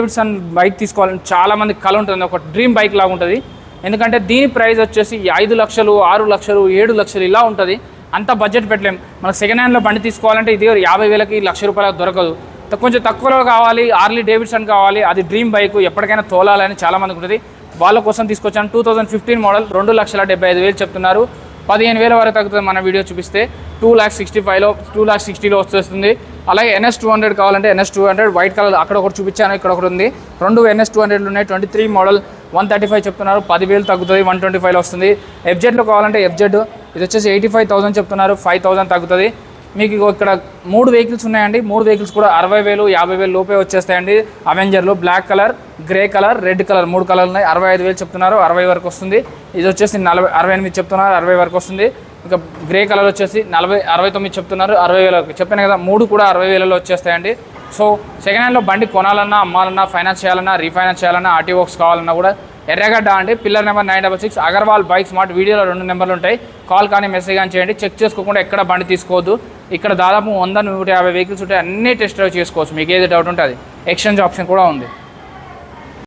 Davidson bike తీసుకోవాలని చాలామంది కల ఉంటుంది, ఒక డ్రీమ్ బైక్ లాగా ఉంటుంది. ఎందుకంటే దీని ప్రైస్ వచ్చేసి 5 లక్షలు 6 లక్షలు 7 లక్షలు ఇలా ఉంటుంది. అంత బడ్జెట్ పెట్టలేం. మనకు సెకండ్ హ్యాండ్లో బండి తీసుకోవాలంటే ఇది 50,000కి ₹1,00,000 దొరకదు. కొంచెం తక్కువలో కావాలి, హార్లీ డేవిడ్సన్ కావాలి, అది డ్రీమ్ బైక్, ఎప్పటికైనా తోలాలని చాలామందికి ఉంటుంది. వాళ్ళ కోసం తీసుకొచ్చాను. 2015 మోడల్, 2,75,000 చెప్తున్నారు. 15,000 వరకు తగ్గుతుంది మన వీడియో చూపిస్తే. 2,65,000లో 2,60,000లో వచ్చేస్తుంది. అలాగే NS200 కావాలంటే NS200 వైట్ కలర్ అక్కడ ఒకటి చూపించాను, ఇక్కడ ఒకటి ఉంది. 2 NS200లు ఉన్నాయి. 23 మోడల్ 135 చెప్తున్నారు. 10,000 తగ్గుతుంది, 125లో వస్తుంది. FZలో కావాలంటే FZ ఇది వచ్చేసి 85,000 చెప్తున్నారు, 5,000 తగ్గుతుంది. మీకు ఇక్కడ 3 వెహికల్స్ ఉన్నాయండి. 3 వెహికల్స్ కూడా 60,000 50,000 లోపే వచ్చేస్తాయండి. అవెంజర్లో black colour, grey colour, red colour 3 కలర్లు ఉన్నాయి. 65,000 చెప్తున్నారు, 60 వరకు వస్తుంది. ఇది వచ్చేసి 68 చెప్తున్నారు, 60 వరకు వస్తుంది. ఇంకా గ్రే కలర్ వచ్చేసి 69 చెప్తున్నారు, 60,000 వరకు. చెప్పాను కదా 3 కూడా 60,000లో వచ్చేస్తాయండి. సో సెకండ్ హ్యాండ్లో బండి కొనాలన్నా, అమ్మాలన్నా, ఫైనాన్స్ చేయాలన్నా, రీఫైనాన్స్ చేయాలన్నా, ఆర్టీ వర్క్స్ కావాలన్నా కూడా ఎర్రగడ్డ అండి. Pillar number 966 Agarwal bike smart. వీడియోలో 2 నెంబర్లు ఉంటాయి. కాల్ కానీ మెసేజ్ కానీ చేయండి. చెక్ చేసుకోకుండా ఎక్కడ బండి తీసుకోవద్దు. ఇక్కడ దాదాపు 100-150 వెహికల్స్ ఉంటాయి. అన్నీ టెస్ట్ డ్రైవ్ చేసుకోవచ్చు. మీకు ఏది డౌట్ ఉంటే అది. ఎక్స్చేంజ్ ఆప్షన్ కూడా ఉంది.